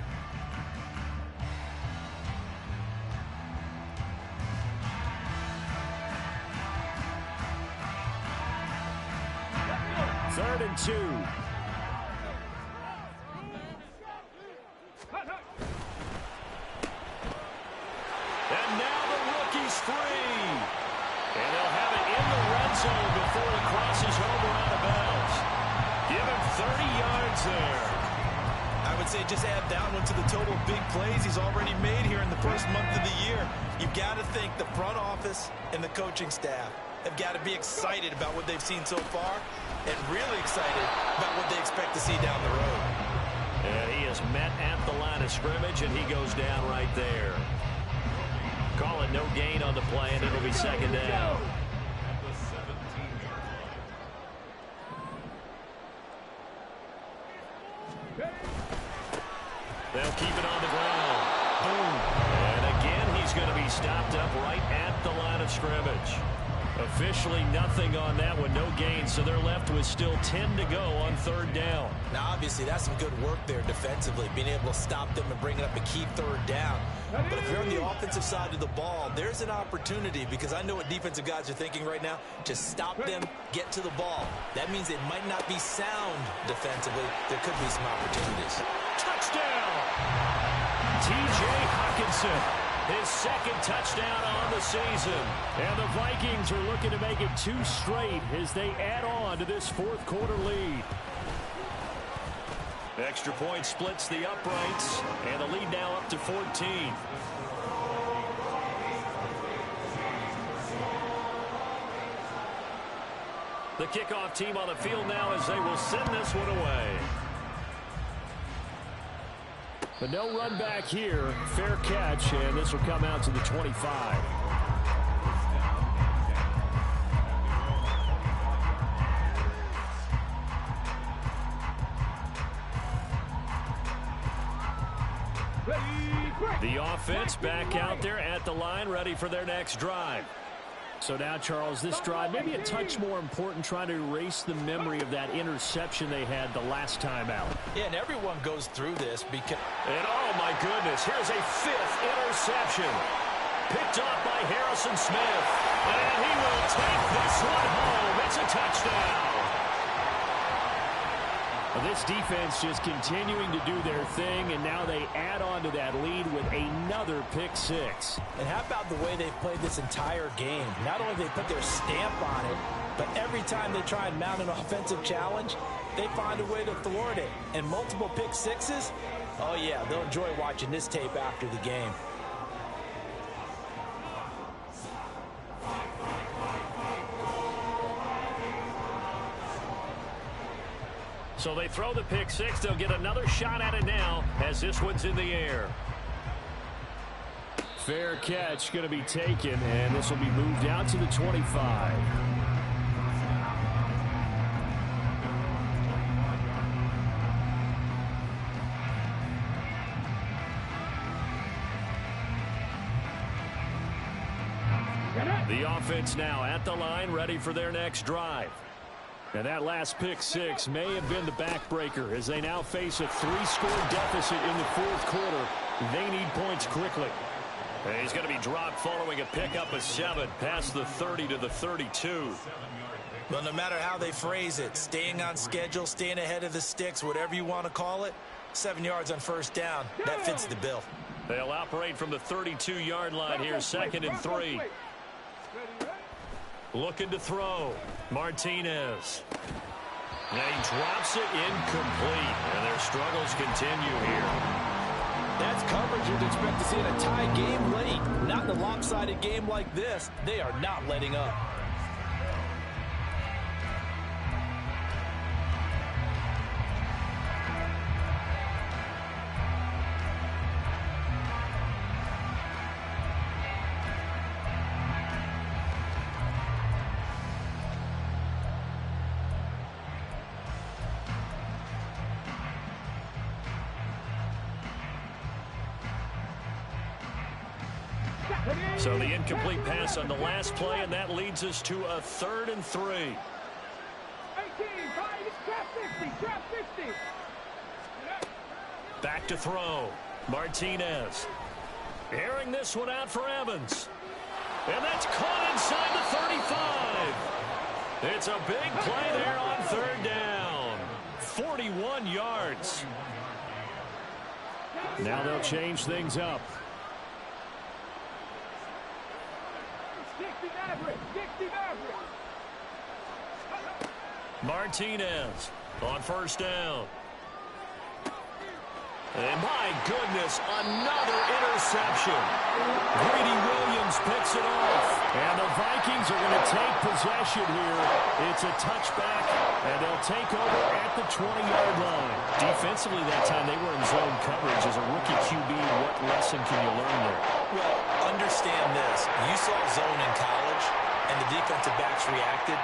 Third and 2. And now the rookie's free. And they'll have it in the red zone before it crosses over out of bounds. Give him 30 yards there. I would say just add that one to the total big plays he's already made here in the first month of the year. You've got to think the front office and the coaching staff have got to be excited about what they've seen so far and really excited about what they expect to see down the road. And he is met at the line of scrimmage, and he goes down right there. Call it no gain on the play, and it'll be second down. They'll keep it on the ground. Boom. And again, he's going to be stopped up right at the line of scrimmage. Officially nothing on that one, no gain, so they're left with still 10 to go on 3rd down. Now, obviously, that's some good work there defensively, being able to stop them and bring it up a key 3rd down. But if you're on the offensive side of the ball, there's an opportunity, because I know what defensive guys are thinking right now, to stop them, get to the ball. That means they might not be sound defensively. There could be some opportunities. Touchdown! T.J. Hockenson. His 2nd touchdown on the season. And the Vikings are looking to make it 2 straight as they add on to this 4th quarter lead. Extra point splits the uprights, and the lead now up to 14. The kickoff team on the field now as they will send this one away. But no run back here. Fair catch, and this will come out to the 25. The offense back out there at the line, ready for their next drive. So now, Charles, this drive maybe a touch more important, trying to erase the memory of that interception they had the last time out. Yeah, and everyone goes through this because... And oh my goodness, here's a 5th interception. Picked off by Harrison Smith. And he will take this one home. It's a touchdown. Well, this defense just continuing to do their thing, and now they add on to that lead with another pick 6. And how about the way they've played this entire game? Not only they put their stamp on it, but every time they try and mount an offensive challenge, they find a way to thwart it. And multiple pick 6s, oh yeah, they'll enjoy watching this tape after the game. So they throw the pick 6. They'll get another shot at it now as this one's in the air. Fair catch going to be taken, and this will be moved out to the 25. The offense now at the line, ready for their next drive. And that last pick 6 may have been the backbreaker as they now face a 3-score deficit in the 4th quarter. They need points quickly. And he's going to be dropped following a pickup of 7 past the 30 to the 32. Well, no matter how they phrase it, staying on schedule, staying ahead of the sticks, whatever you want to call it, 7 yards on 1st down, that fits the bill. They'll operate from the 32-yard line here, 2nd and 3. Looking to throw. Martinez. And he drops it incomplete. And their struggles continue here. That's coverage you'd expect to see in a tie game late. Not in a lopsided game like this. They are not letting up. So the incomplete pass on the last play, and that leads us to a 3rd and 3. 18, trap 50, trap 50. Back to throw. Martinez. Airing this one out for Evans. And that's caught inside the 35. It's a big play there on 3rd down. 41 yards. Now they'll change things up. Martinez on 1st down. And my goodness, another interception. Greedy Williams picks it off. And the Vikings are going to take possession here. It's a touchback, and they'll take over at the 20-yard line. Defensively that time, they were in zone coverage. As a rookie QB, what lesson can you learn there? Well, understand this. You saw zone in college, and the defensive backs reacted,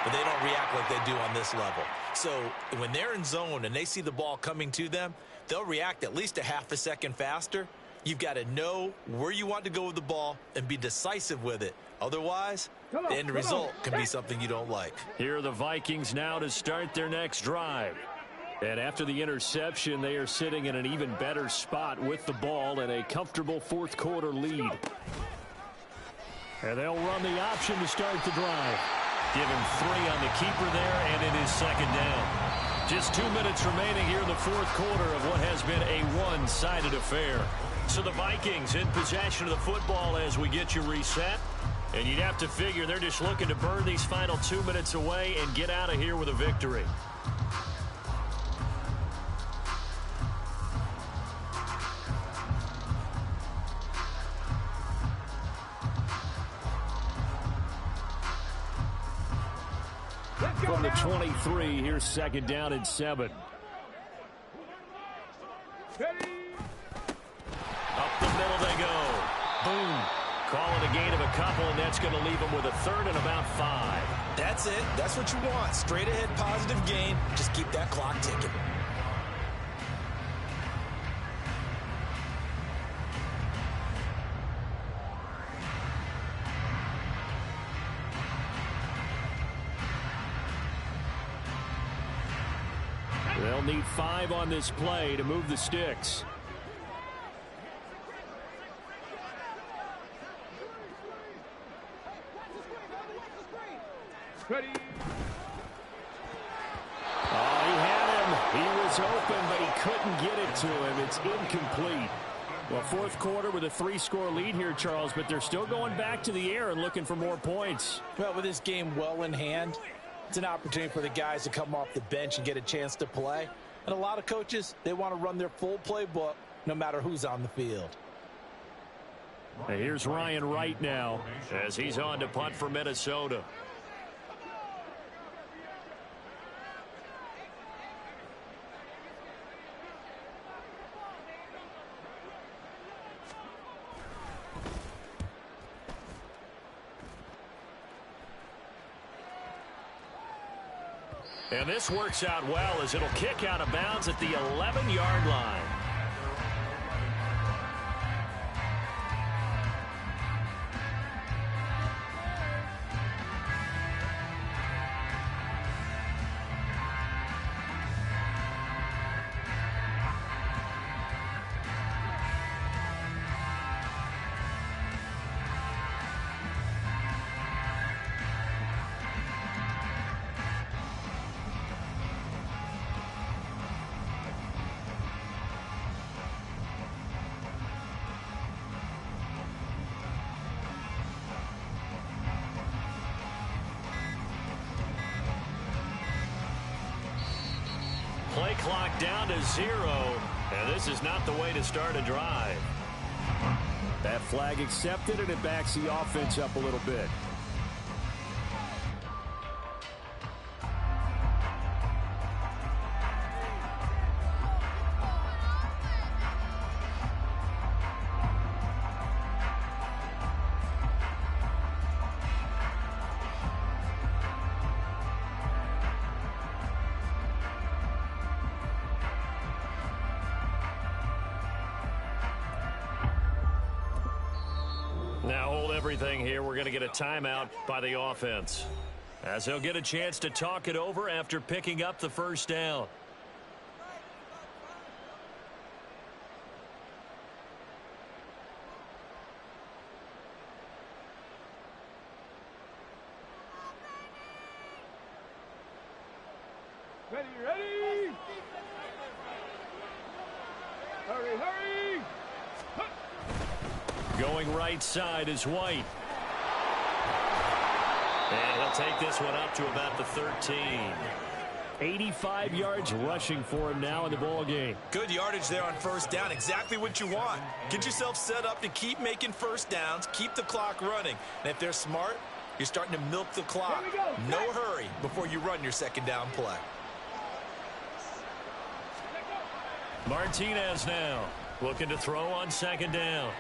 but they don't react like they do on this level. So when they're in zone and they see the ball coming to them, they'll react at least a half a second faster. You've got to know where you want to go with the ball and be decisive with it. Otherwise, the end result can be something you don't like. Here are the Vikings now to start their next drive. And after the interception, they are sitting in an even better spot with the ball and a comfortable 4th quarter lead. And they'll run the option to start the drive. Give him 3 on the keeper there, and it is 2nd down. Just 2 minutes remaining here in the 4th quarter of what has been a one-sided affair. So the Vikings in possession of the football as we get you reset. And you'd have to figure they're just looking to burn these final 2 minutes away and get out of here with a victory. From the 23, here's 2nd down and 7. Up the middle they go. Boom. Call it a gain of a couple, and that's going to leave them with a 3rd and about 5. That's it. That's what you want. Straight ahead positive gain. Just keep that clock ticking. They'll need 5 on this play to move the sticks. Ready. Oh, he had him. He was open, but he couldn't get it to him. It's incomplete. Well, 4th quarter with a 3-score lead here, Charles, but they're still going back to the air and looking for more points. Well, with this game well in hand, it's an opportunity for the guys to come off the bench and get a chance to play. And a lot of coaches, they want to run their full playbook no matter who's on the field. And here's Ryan Wright now as he's on to punt for Minnesota. And this works out well as it'll kick out of bounds at the 11-yard line. Play clock down to 0. And this is not the way to start a drive. That flag accepted, and it backs the offense up a little bit. Now hold everything here. We're going to get a timeout by the offense, as he'll get a chance to talk it over after picking up the first down. Ready, ready! Hurry, hurry! Going right side is White. And he'll take this one up to about the 13. 85 yards rushing for him now in the ball game. Good yardage there on first down. Exactly what you want. Get yourself set up to keep making first downs, keep the clock running. And if they're smart, you're starting to milk the clock. No hurry before you run your second down play. Martinez now looking to throw on second down.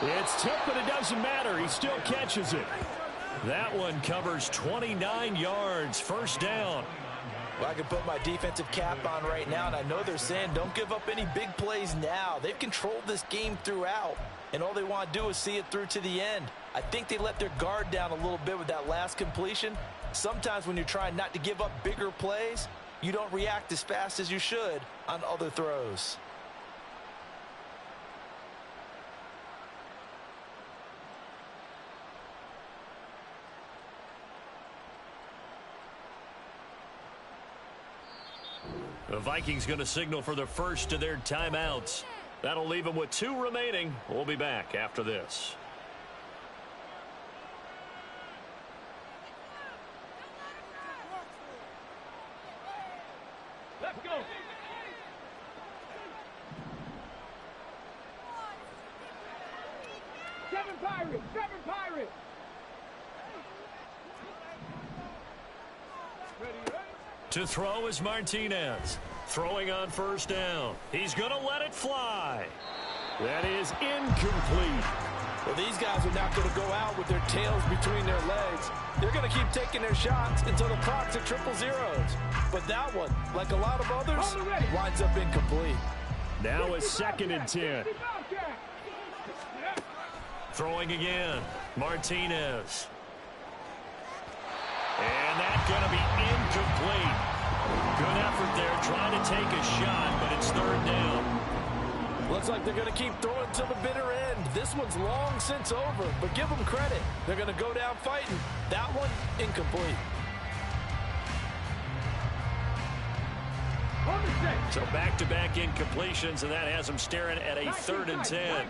It's tipped, but it doesn't matter. He still catches it. That one covers 29 yards. First down. Well, I can put my defensive cap on right now, and I know they're saying don't give up any big plays now. They've controlled this game throughout, and all they want to do is see it through to the end. I think they let their guard down a little bit with that last completion. Sometimes when you're trying not to give up bigger plays, you don't react as fast as you should on other throws. The Vikings going to signal for the first of their timeouts. That'll leave them with 2 remaining. We'll be back after this. Let's go! Seven Pirates! Seven Pirates! Ready, ready? To throw is Martinez. Throwing on first down. He's going to let it fly. That is incomplete. Well, these guys are not going to go out with their tails between their legs. They're going to keep taking their shots until the clock's at 0-0. But that one, like a lot of others, winds up incomplete. Now a 2nd and 10. Throwing again. Martinez. And that's going to be incomplete. Good effort there trying to take a shot, but it's 3rd down. Looks like they're going to keep throwing to the bitter end. This one's long since over, but give them credit. They're going to go down fighting. That one, incomplete. So back-to-back incompletions, and that has them staring at a 3rd and 10.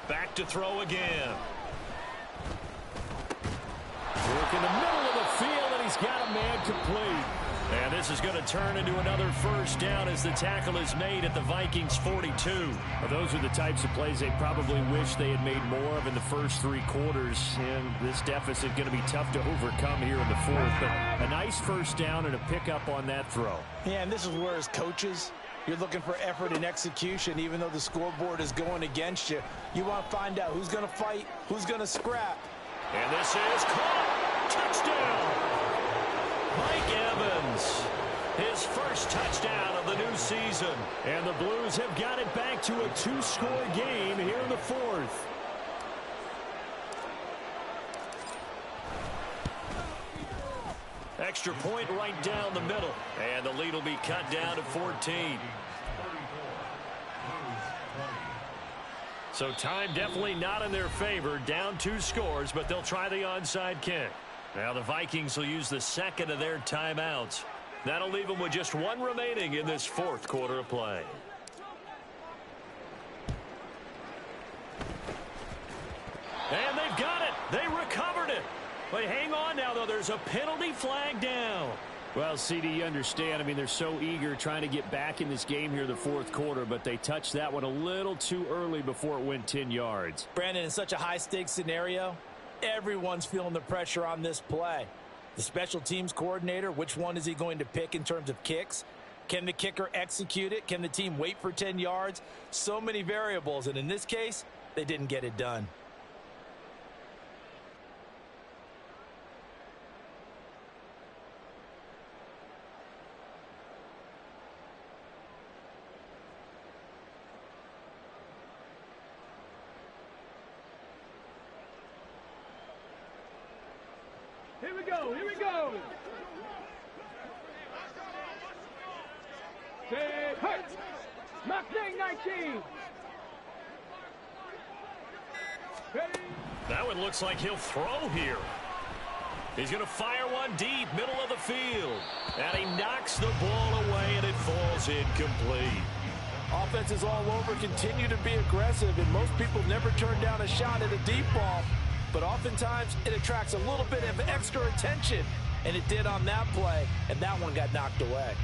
Back to throw again. Work in the middle of the field, and he's got a man complete. And this is going to turn into another first down as the tackle is made at the Vikings 42. Well, those are the types of plays they probably wish they had made more of in the first 3 quarters. And this deficit going to be tough to overcome here in the 4th. But a nice first down and a pickup on that throw. Yeah, and this is where as coaches, you're looking for effort and execution. Even though the scoreboard is going against you, you want to find out who's going to fight, who's going to scrap. And this is caught. Touchdown. Mike Evans, his first touchdown of the new season. And the Blues have got it back to a 2-score game here in the 4th. Extra point right down the middle. And the lead will be cut down to 14. So time definitely not in their favor. Down 2 scores, but they'll try the onside kick. Now the Vikings will use the 2nd of their timeouts. That'll leave them with just 1 remaining in this 4th quarter of play. And they've got it. They recovered it. But hang on now, though. There's a penalty flag down. Well, CD, you understand. I mean, they're so eager trying to get back in this game here the fourth quarter, but they touched that one a little too early before it went 10 yards. Brandon, in such a high-stakes scenario, everyone's feeling the pressure on this play. The special teams coordinator, which one is he going to pick in terms of kicks? Can the kicker execute it? Can the team wait for 10 yards? So many variables, and in this case, they didn't get it done. Here we go, here we go. Say, hey, Mustang 19. Ready? That one looks like he'll throw here. He's going to fire one deep, middle of the field. And he knocks the ball away, and it falls incomplete. Offenses all over continue to be aggressive, and most people never turn down a shot at a deep ball. But oftentimes, it attracts a little bit of extra attention, and it did on that play, and that one got knocked away.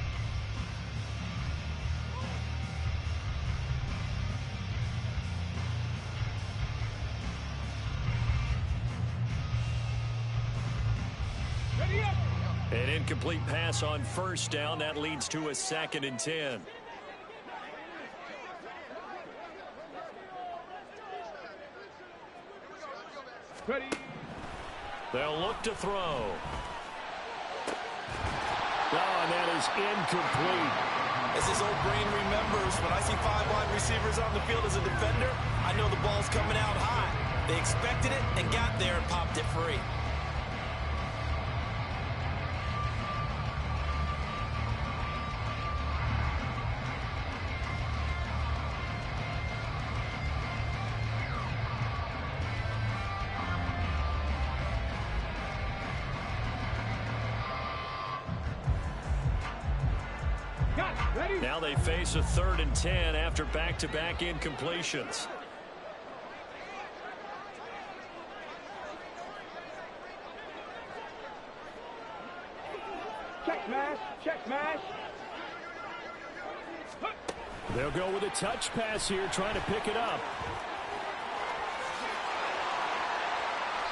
Ready up. An incomplete pass on first down. That leads to a 2nd and 10. Ready. They'll look to throw. Oh, and that is incomplete. As his old brain remembers, when I see 5 wide receivers on the field as a defender, I know the ball's coming out high. They expected it and got there and popped it free. Ready. Now they face a 3rd and 10 after back-to-back incompletions. Check mash, check mash. They'll go with a touch pass here, trying to pick it up.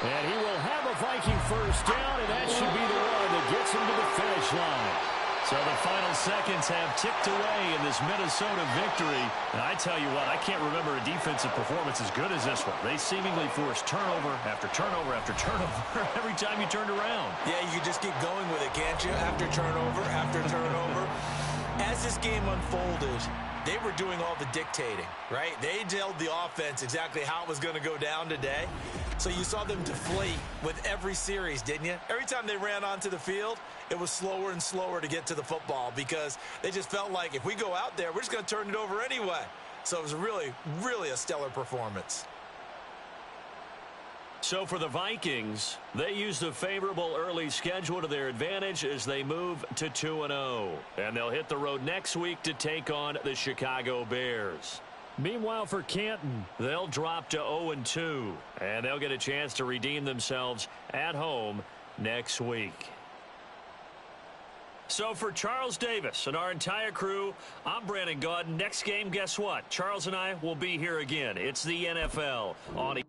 And he will have a Viking first down, and that should be the one that gets him to the finish line. So the final seconds have ticked away in this Minnesota victory. And I tell you what, I can't remember a defensive performance as good as this one. They seemingly forced turnover after turnover after turnover every time you turned around. Yeah, you can just keep going with it, can't you? After turnover, after turnover. As this game unfolded, they were doing all the dictating, right? They told the offense exactly how it was going to go down today. So you saw them deflate with every series, didn't you? Every time they ran onto the field, it was slower and slower to get to the football because they just felt like if we go out there, we're just going to turn it over anyway. So it was really, really a stellar performance. So for the Vikings, they used a favorable early schedule to their advantage as they move to 2-0. And they'll hit the road next week to take on the Chicago Bears. Meanwhile, for Canton, they'll drop to 0-2, and they'll get a chance to redeem themselves at home next week. So for Charles Davis and our entire crew, I'm Brandon Gaudin. Next game, guess what? Charles and I will be here again. It's the NFL on